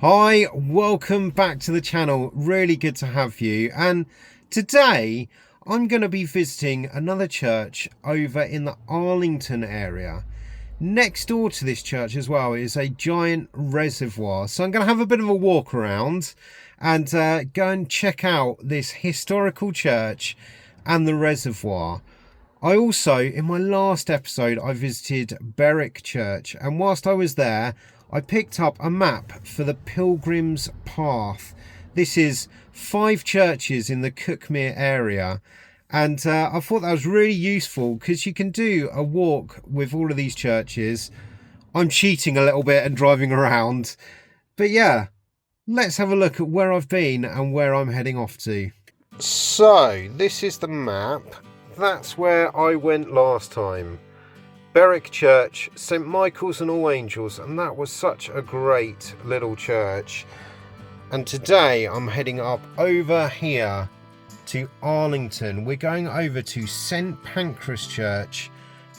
Hi, welcome back to the channel. Really good to have you. And today I'm going to be visiting another church over in the Arlington area. Next door to this church as well is a giant reservoir. So I'm going to have a bit of a walk around and go and check out this historical church and the reservoir. I also, in my last episode, I visited Berwick Church, and whilst I was there, I picked up a map for the Pilgrim's Path. This is 5 churches in the Cuckmere area, and I thought that was really useful because you can do a walk with all of these churches. I'm cheating a little bit and driving around, but yeah, let's have a look at where I've been and where I'm heading off to. So, this is the map. That's where I went last time. Berwick Church, St Michael's and All Angels, and that was such a great little church. And today I'm heading up over here to Arlington. We're going over to St Pancras Church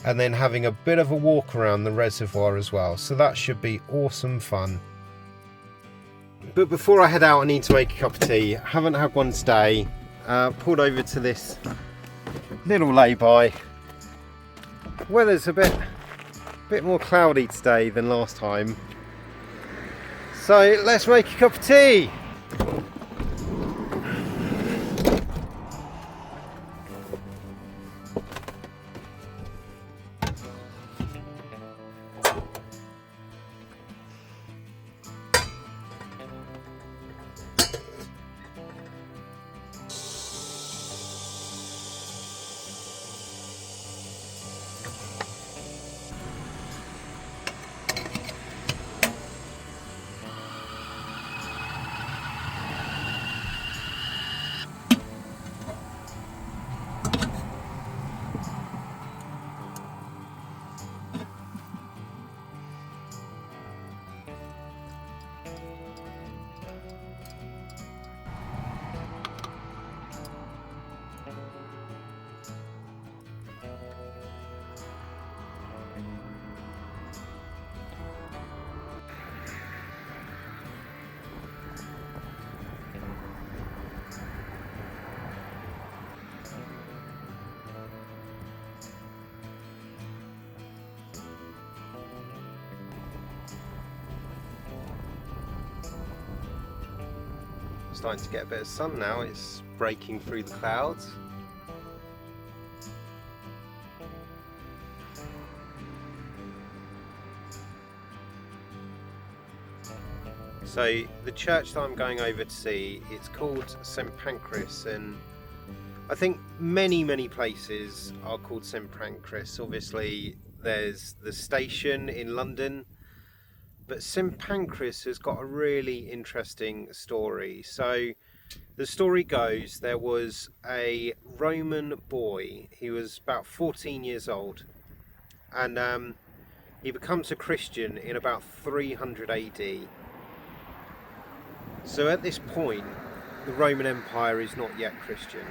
and then having a bit of a walk around the reservoir as well. So that should be awesome fun. But before I head out, I need to make a cup of tea. I haven't had one today. Pulled over to this little lay-by. Weather's a bit more cloudy today than last time, so let's make a cup of tea. Starting to get a bit of sun now, it's breaking through the clouds. So the church that I'm going over to see, it's called St Pancras, and I think many places are called St Pancras. Obviously there's the station in London, but St Pancras has got a really interesting story. So the story goes, there was a Roman boy, he was about 14 years old, and he becomes a Christian in about 300 AD. So at this point, the Roman Empire is not yet Christian,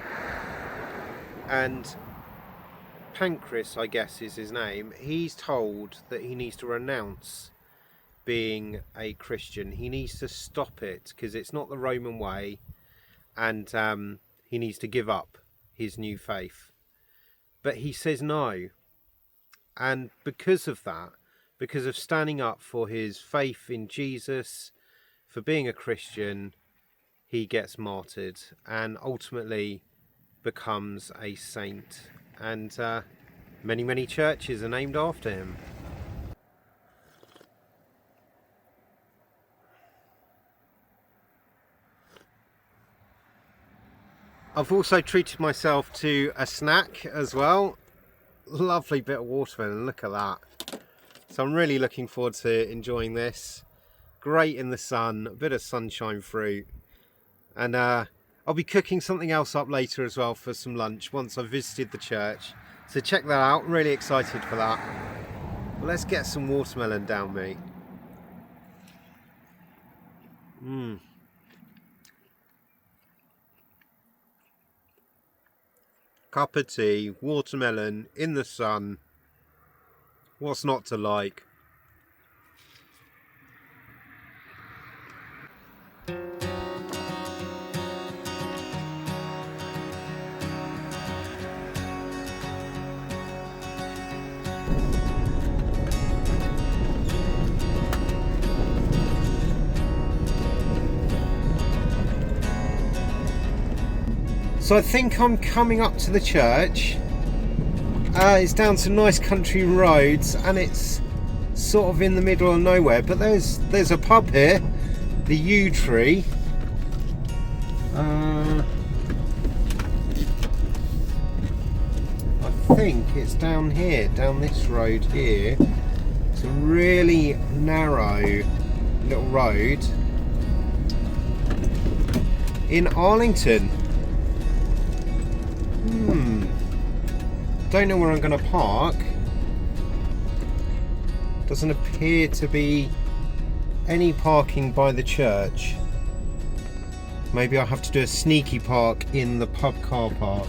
and Pancras, I guess is his name, he's told that he needs to renounce being a Christian. He needs to stop it because it's not the Roman way, and he needs to give up his new faith. But he says no, and because of that, because of standing up for his faith in Jesus, for being a Christian, he gets martyred and ultimately becomes a saint, and many churches are named after him. I've also treated myself to a snack as well. Lovely bit of watermelon, look at that. So I'm really looking forward to enjoying this. Great in the sun, a bit of sunshine fruit. And I'll be cooking something else up later as well for some lunch once I've visited the church. So check that out, really excited for that. But let's get some watermelon down me. Cup of tea, watermelon, in the sun. What's not to like? So I think I'm coming up to the church. It's down some nice country roads and it's sort of in the middle of nowhere, but there's a pub here, the Yew Tree. I think it's down here, down this road here. It's a really narrow little road in Arlington. Don't know where I'm going to park. Doesn't appear to be any parking by the church. Maybe I'll have to do a sneaky park in the pub car park.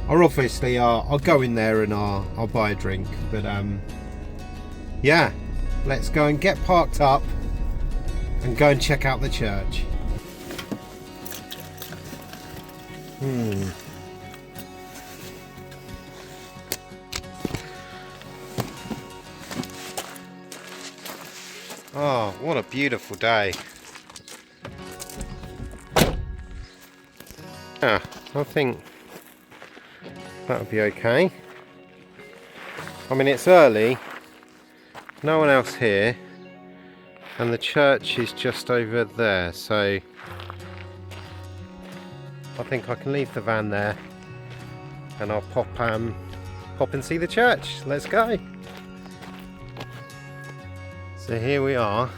Or obviously I'll go in there and I'll buy a drink. But yeah, let's go and get parked up and go and check out the church. Oh, what a beautiful day. I think that'll be okay. I mean, it's early, no one else here, and the church is just over there, so I think I can leave the van there and I'll pop and see the church. Let's go. So here we are.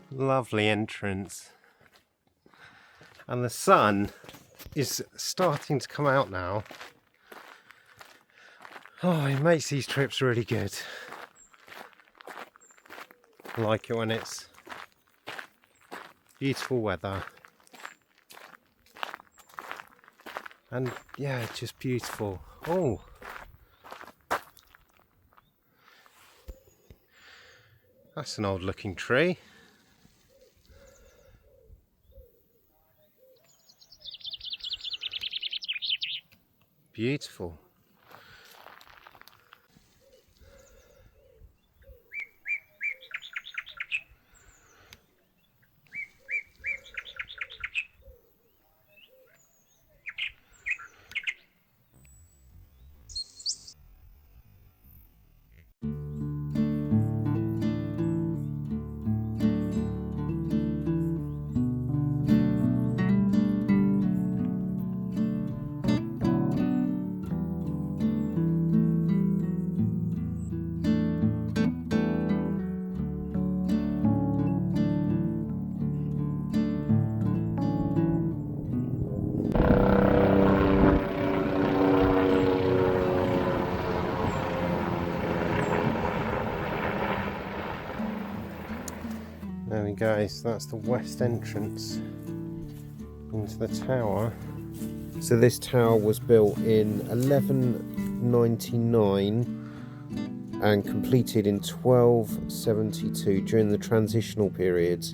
Lovely entrance. And the sun is starting to come out now. Oh, it makes these trips really good. I like it when it's beautiful weather. And yeah, just beautiful. Oh. That's an old looking tree. Beautiful. There we go, so that's the west entrance into the tower. So this tower was built in 1199 and completed in 1272 during the transitional period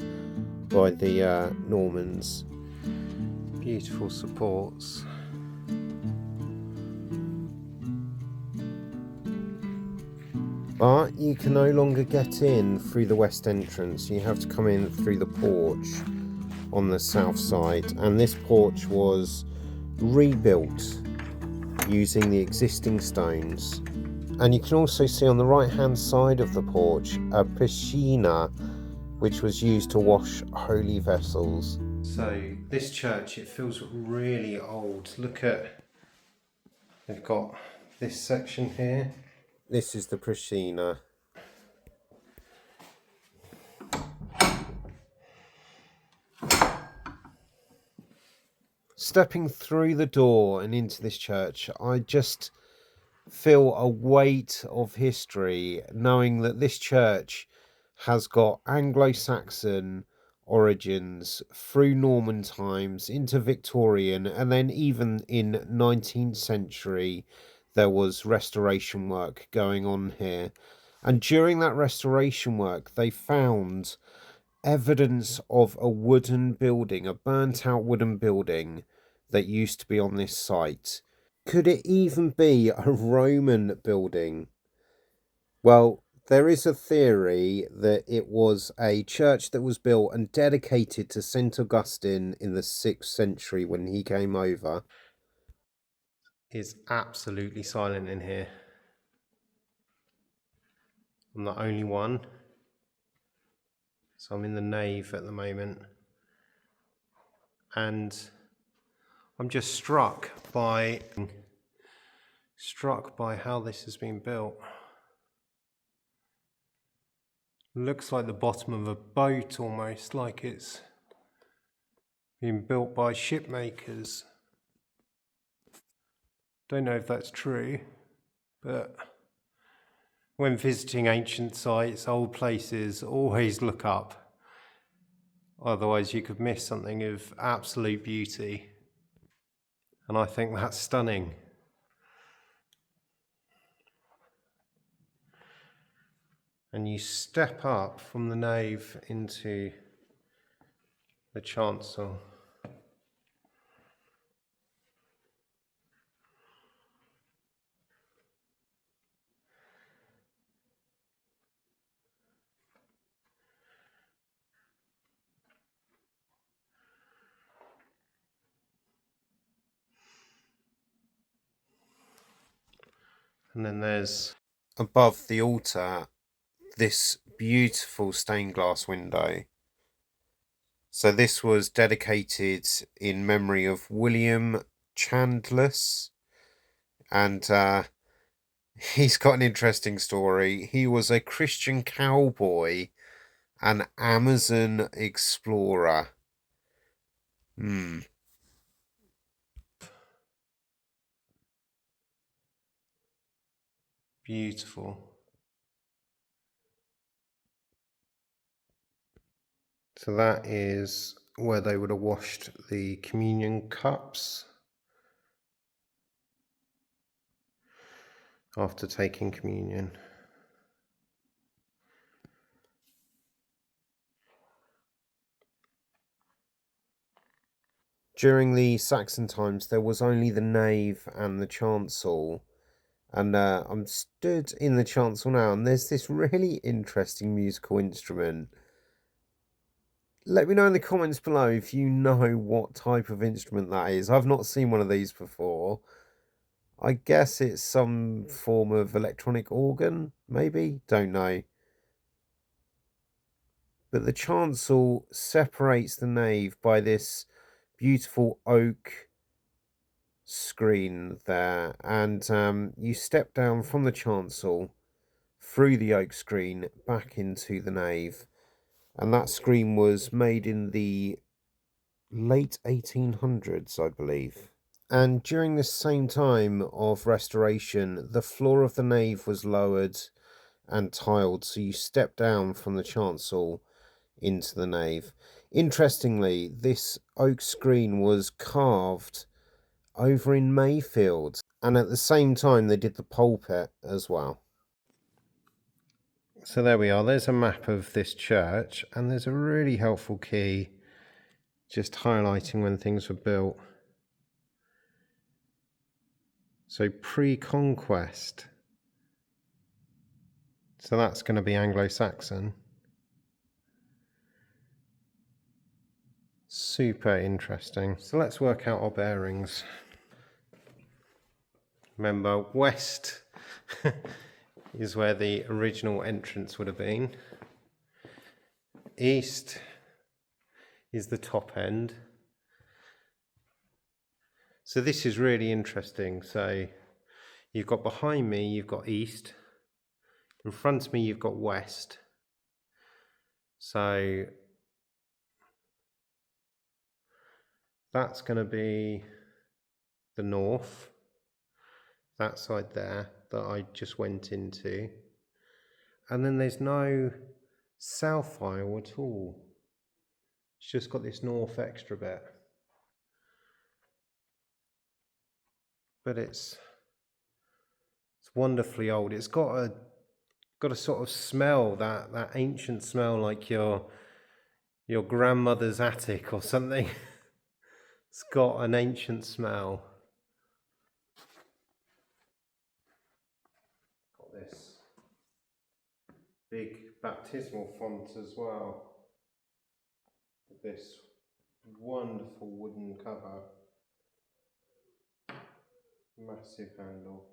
by the Normans. Beautiful supports. But you can no longer get in through the west entrance. You have to come in through the porch on the south side. And this porch was rebuilt using the existing stones. And you can also see on the right hand side of the porch a piscina, which was used to wash holy vessels. So this church, it feels really old. Look at, they've got this section here. This is the piscina. Stepping through the door and into this church, I just feel a weight of history, knowing that this church has got Anglo-Saxon origins through Norman times into Victorian, and then even in 19th century there was restoration work going on here. And during that restoration work they found evidence of a wooden building, a burnt out wooden building that used to be on this site. Could it even be a Roman building? Well, there is a theory that it was a church that was built and dedicated to St. Augustine in the 6th century when he came over. It's absolutely silent in here. I'm the only one. So I'm in the nave at the moment. And I'm just struck by how this has been built. Looks like the bottom of a boat, almost like it's been built by ship makers. Don't know if that's true, but when visiting ancient sites, old places, always look up. Otherwise you could miss something of absolute beauty. And I think that's stunning. And you step up from the nave into the chancel. And then there's, above the altar, this beautiful stained glass window. So this was dedicated in memory of William Chandless, and he's got an interesting story. He was a Christian cowboy, an Amazon explorer. Beautiful. So that is where they would have washed the communion cups after taking communion. During the Saxon times, there was only the nave and the chancel. And I'm stood in the chancel now, and there's this really interesting musical instrument. Let me know in the comments below if you know what type of instrument that is. I've not seen one of these before. I guess it's some form of electronic organ, maybe? Don't know. But the chancel separates the nave by this beautiful oak screen there. And you step down from the chancel through the oak screen back into the nave. And that screen was made in the late 1800s, I believe. And during this same time of restoration, the floor of the nave was lowered and tiled, so you step down from the chancel into the nave. Interestingly, this oak screen was carved over in Mayfield, and at the same time they did the pulpit as well. So there we are, there's a map of this church, and there's a really helpful key just highlighting when things were built. So pre-conquest. So that's going to be Anglo-Saxon. Super interesting. So let's work out our bearings. Remember, west is where the original entrance would have been. East is the top end. So this is really interesting. So you've got behind me, you've got east. In front of me, you've got west. So that's going to be the north. That side there that I just went into. And then there's no south aisle at all. It's just got this north extra bit. But it's wonderfully old. It's got a sort of smell, that ancient smell, like you're your grandmother's attic or something. It's got an ancient smell. Got this big baptismal font as well. This wonderful wooden cover. Massive handle.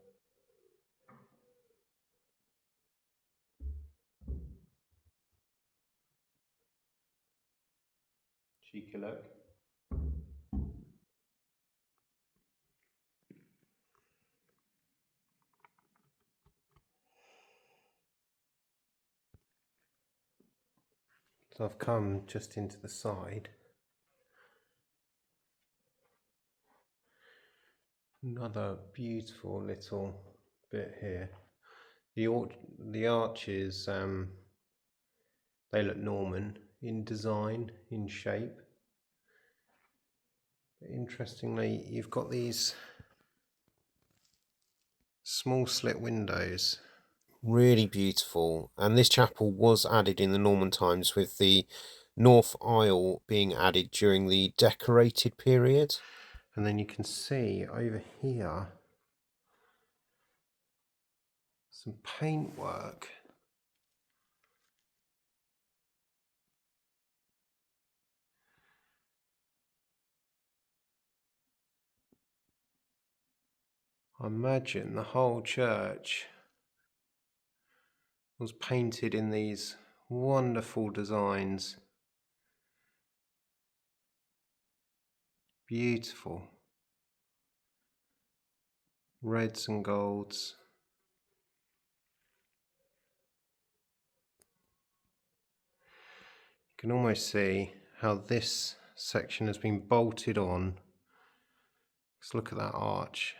Cheeky look. So I've come just into the side. Another beautiful little bit here. The arches, they look Norman in design, in shape. But interestingly, you've got these small slit windows. Really beautiful. And this chapel was added in the Norman times, with the north aisle being added during the decorated period. And then you can see over here some paintwork. I imagine the whole church was painted in these wonderful designs. Beautiful. Reds and golds. You can almost see how this section has been bolted on. Let's look at that arch.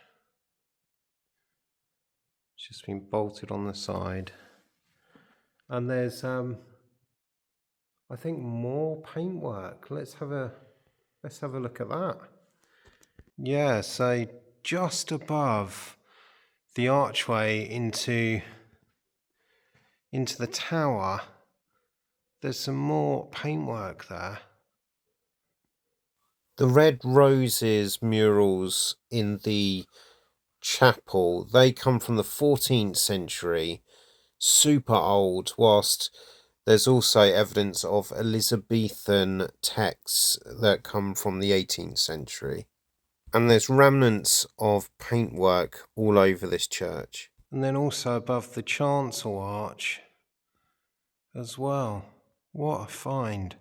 It's just been bolted on the side. And there's I think more paintwork. Let's have a look at that. Yeah, so just above the archway into the tower, there's some more paintwork there. The red roses murals in the chapel, they come from the 14th century, super old, whilst there's also evidence of Elizabethan texts that come from the 18th century. And there's remnants of paintwork all over this church. And then also above the chancel arch as well. What a find.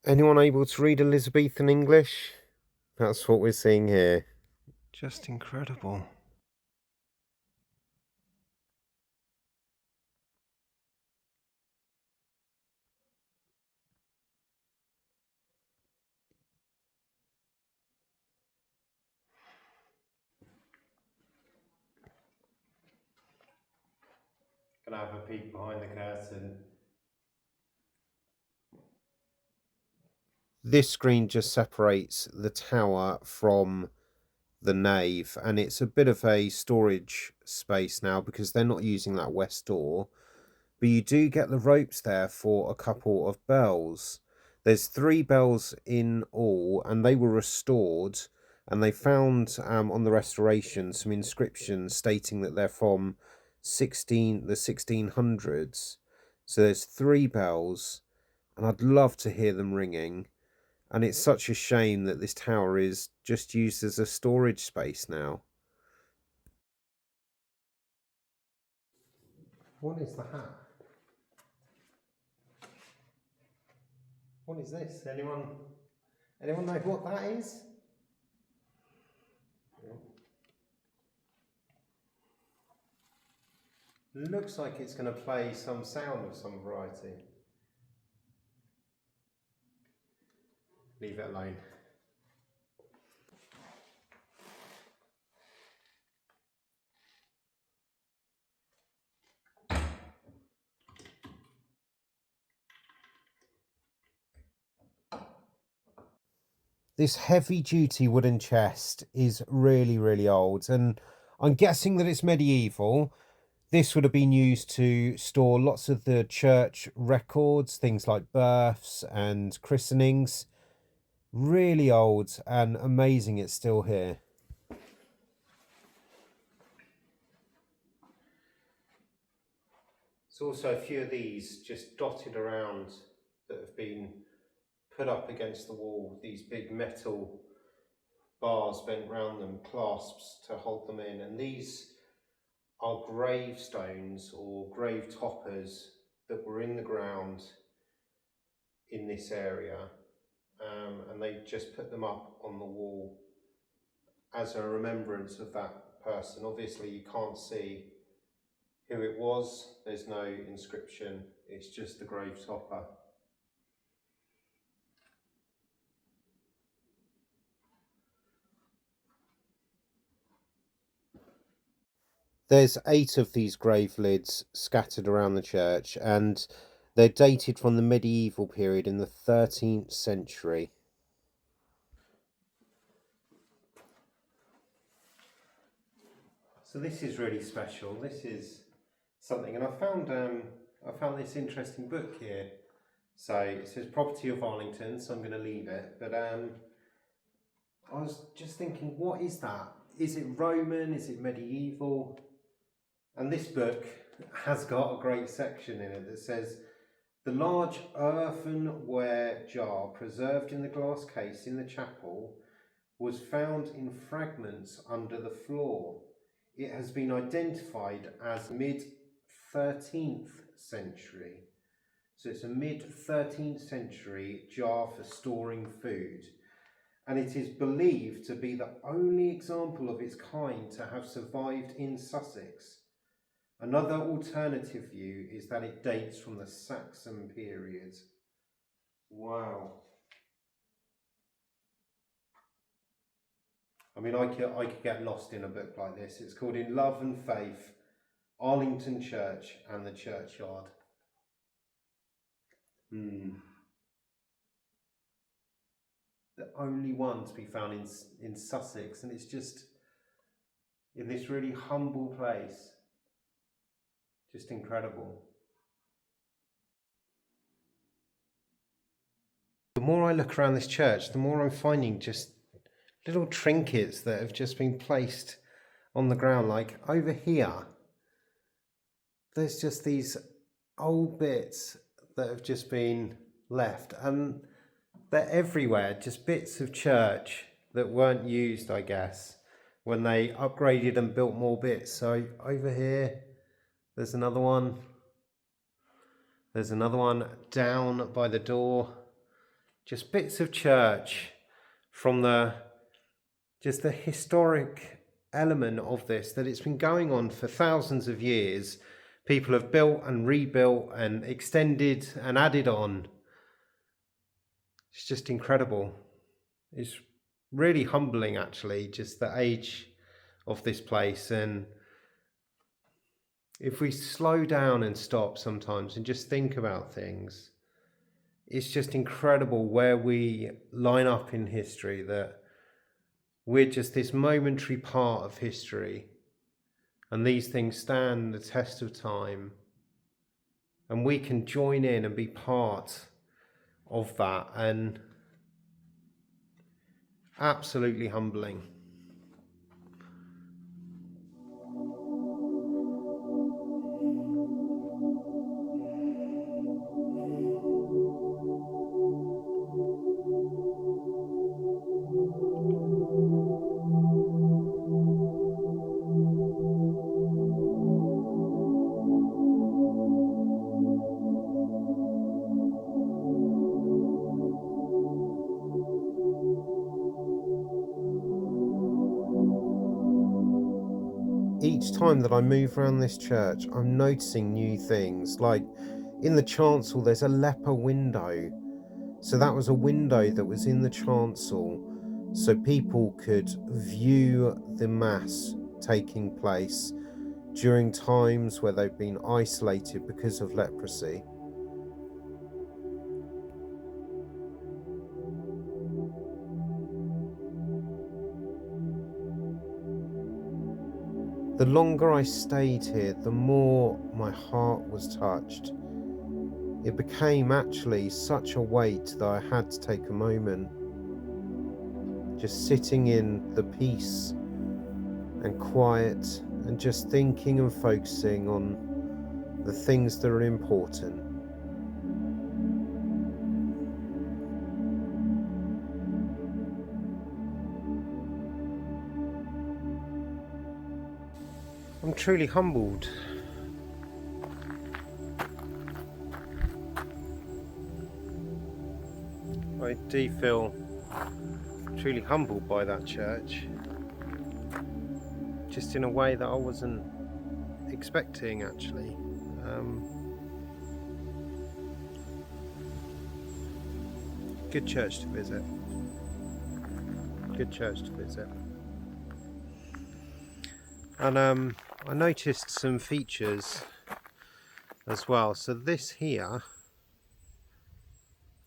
Anyone able to read Elizabethan English? That's what we're seeing here. Just incredible. Gonna have a peek behind the curtain. This screen just separates the tower from the nave, and it's a bit of a storage space now because they're not using that west door. But you do get the ropes there for a couple of bells. There's 3 bells in all, and they were restored, and they found on the restoration some inscriptions stating that they're from the 1600s. So there's 3 bells, and I'd love to hear them ringing. And it's such a shame that this tower is just used as a storage space now. What is the hat? What is this? Anyone know what that is? Looks like it's going to play some sound of some variety. Leave it alone. This heavy-duty wooden chest is really, really old, and I'm guessing that it's medieval. This would have been used to store lots of the church records, things like births and christenings. Really old and amazing it's still here. There's also a few of these just dotted around that have been put up against the wall, these big metal bars bent round them, clasps to hold them in, and these are gravestones or grave toppers that were in the ground in this area, and they just put them up on the wall as a remembrance of that person. Obviously you can't see who it was, there's no inscription, it's just the grave topper. There's 8 of these grave lids scattered around the church, and they're dated from the medieval period in the 13th century. So this is really special. This is something, and I found this interesting book here. So it says property of Arlington, so I'm going to leave it. But I was just thinking, what is that? Is it Roman? Is it medieval? And this book has got a great section in it that says, the large earthenware jar preserved in the glass case in the chapel was found in fragments under the floor. It has been identified as mid-13th century. So it's a mid-13th century jar for storing food. And it is believed to be the only example of its kind to have survived in Sussex. Another alternative view is that it dates from the Saxon period. Wow. I mean, I could get lost in a book like this. It's called In Love and Faith, Arlington Church and the Churchyard. The only one to be found in Sussex, and it's just in this really humble place. Just incredible. The more I look around this church, the more I'm finding just little trinkets that have just been placed on the ground. Like over here, there's just these old bits that have just been left, and they're everywhere, just bits of church that weren't used, I guess, when they upgraded and built more bits. So over here, there's another one. There's another one down by the door. Just bits of church from the historic element of this, that it's been going on for thousands of years. People have built and rebuilt and extended and added on. It's just incredible. It's really humbling, actually, just the age of this place. And if we slow down and stop sometimes and just think about things, it's just incredible where we line up in history, that we're just this momentary part of history, and these things stand the test of time, and we can join in and be part of that, and absolutely humbling. Each time that I move around this church, I'm noticing new things. Like in the chancel, there's a leper window. So that was a window that was in the chancel, so people could view the mass taking place during times where they've been isolated because of leprosy. The longer I stayed here, the more my heart was touched. It became actually such a weight that I had to take a moment, just sitting in the peace and quiet and just thinking and focusing on the things that are important. I'm truly humbled. I do feel truly humbled by that church, just in a way that I wasn't expecting actually. Good church to visit. Good church to visit. And I noticed some features as well. So this here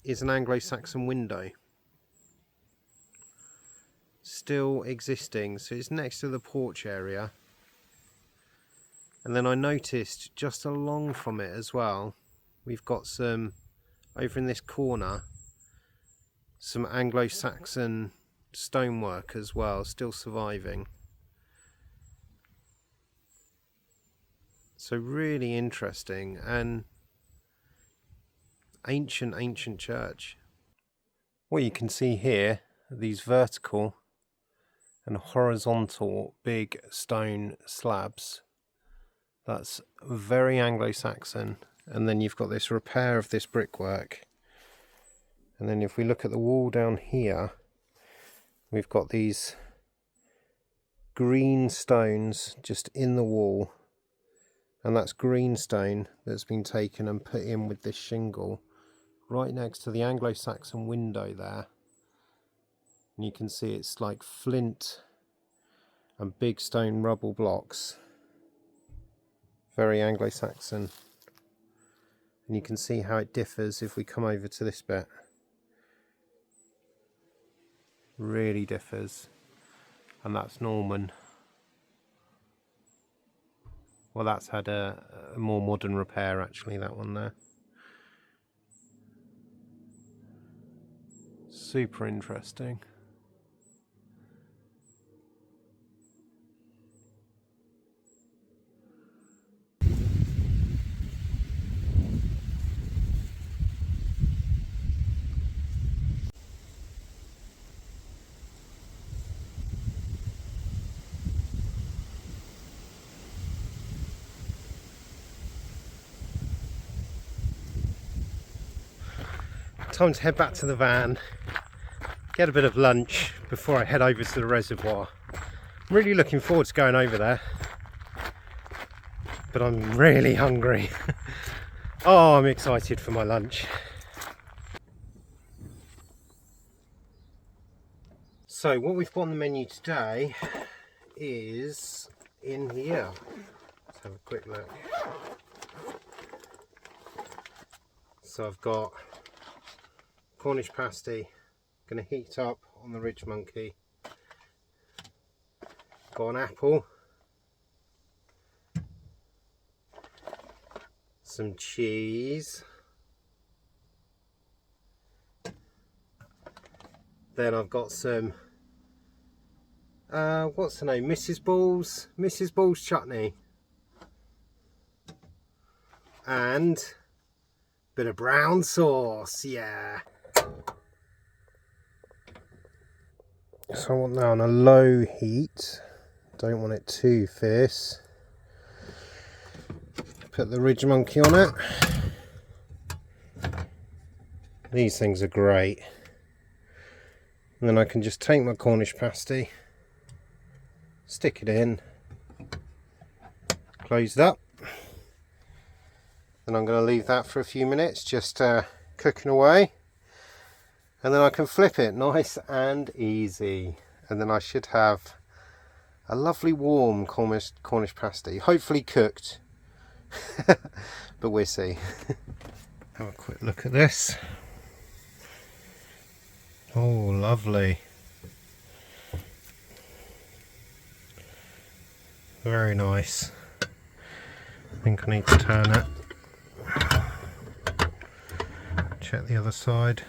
is an Anglo-Saxon window, still existing. So it's next to the porch area. And then I noticed just along from it as well, we've got some, over in this corner, some Anglo-Saxon stonework as well, still surviving. So really interesting and ancient church. What you can see here are these vertical and horizontal big stone slabs. That's very Anglo-Saxon. And then you've got this repair of this brickwork. And then if we look at the wall down here, we've got these green stones just in the wall. And that's green stone that's been taken and put in with this shingle right next to the Anglo-Saxon window there. And you can see it's like flint and big stone rubble blocks. Very Anglo-Saxon. And you can see how it differs if we come over to this bit. Really differs. And that's Norman. Well, that's had a more modern repair actually, that one there. Super interesting. Time to head back to the van, get a bit of lunch before I head over to the reservoir. I'm really looking forward to going over there, but I'm really hungry. Oh, I'm excited for my lunch. So what we've got on the menu today is in here. Let's have a quick look. So I've got Cornish pasty, going to heat up on the Ridge Monkey. Got an apple, some cheese, then I've got some what's the name, Mrs. Ball's chutney, and a bit of brown sauce. Yeah. So I want that on a low heat, don't want it too fierce. Put the Ridge Monkey on it. These things are great. And then I can just take my Cornish pasty, stick it in, close it up. Then I'm going to leave that for a few minutes, just cooking away. And then I can flip it nice and easy. And then I should have a lovely warm Cornish pasty, hopefully cooked. But we'll see. Have a quick look at this. Oh, lovely. Very nice. I think I need to turn it. Check the other side.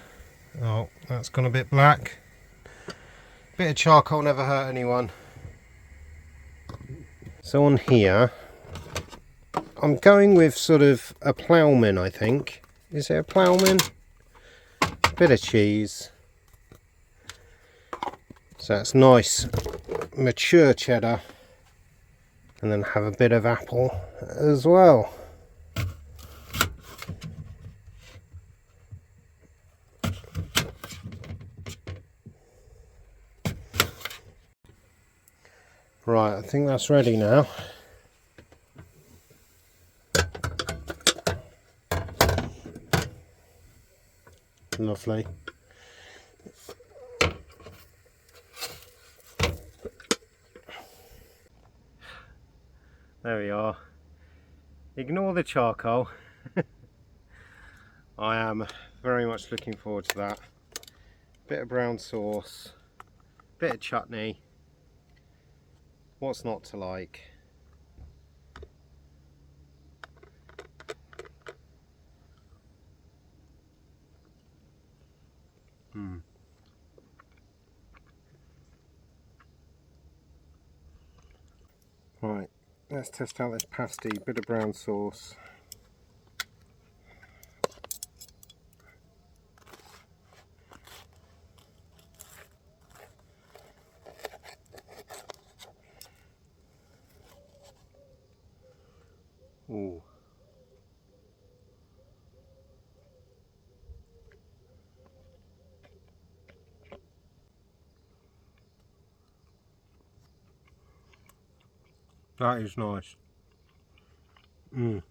Oh, that's gone a bit black. Bit of charcoal never hurt anyone. So on here, I'm going with sort of a ploughman, I think. Is it a ploughman? Bit of cheese. So that's nice, mature cheddar. And then have a bit of apple as well. Right, I think that's ready now. Lovely. There we are. Ignore the charcoal. I am very much looking forward to that. Bit of brown sauce, bit of chutney. What's not to like? Right, let's test out this pasty. Bit of brown sauce. Ooh. That is nice. I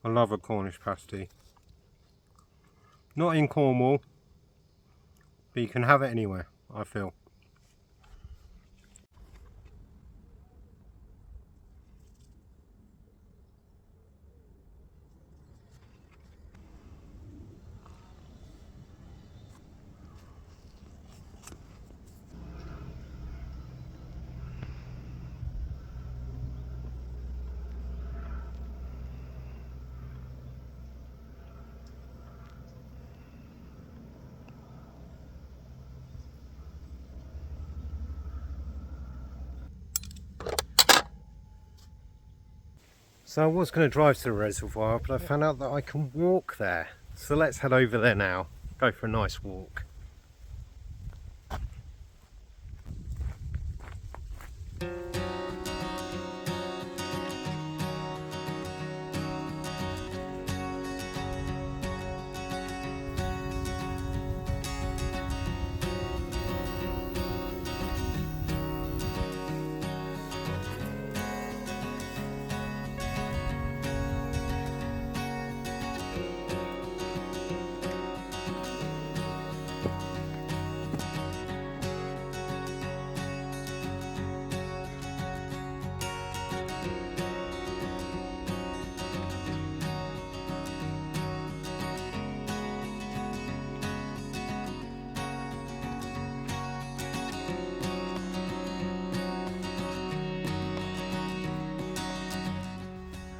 love a Cornish pasty. Not in Cornwall, but you can have it anywhere, I feel. So I was going to drive to the reservoir, but I found out that I can walk there. So let's head over there now, go for a nice walk.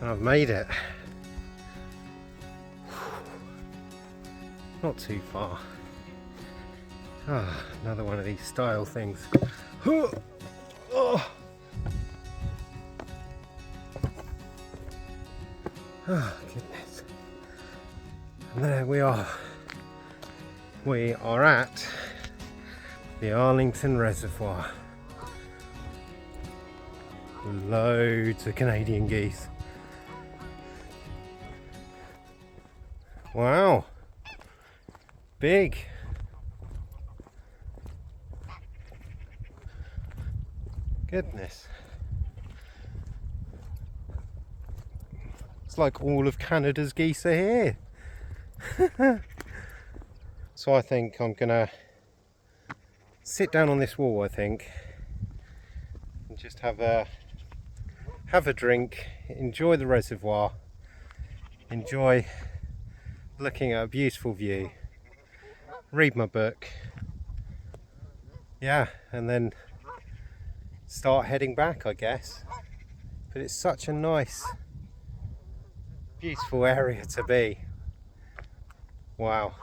And I've made it. Not too far. Ah, another one of these style things. Oh. Oh, goodness. And there we are. We are at the Arlington Reservoir. Loads of Canadian geese. Wow. Big. Goodness. It's like all of Canada's geese are here. So I think I'm gonna sit down on this wall, I think, and just have a drink, enjoy the reservoir, enjoy looking at a beautiful view, read my book, yeah, and then start heading back, I guess. But it's such a nice, beautiful area to be. Wow.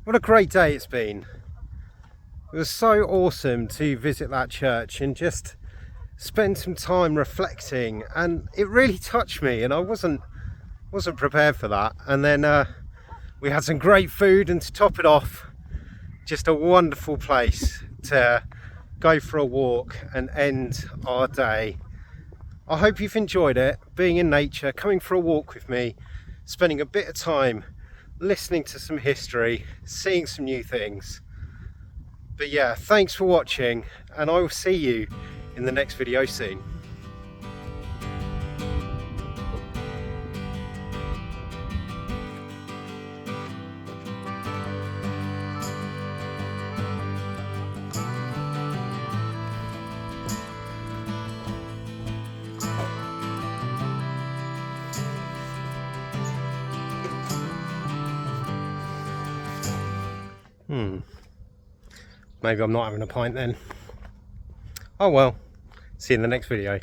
What a great day it's been. It was so awesome to visit that church and just spend some time reflecting, and it really touched me, and I wasn't prepared for that. And then we had some great food, and to top it off, just a wonderful place to go for a walk and end our day. I hope you've enjoyed it, being in nature, coming for a walk with me, spending a bit of time listening to some history, seeing some new things. But yeah, thanks for watching, and I will see you in the next video soon. Maybe I'm not having a pint then. Oh well, see you in the next video.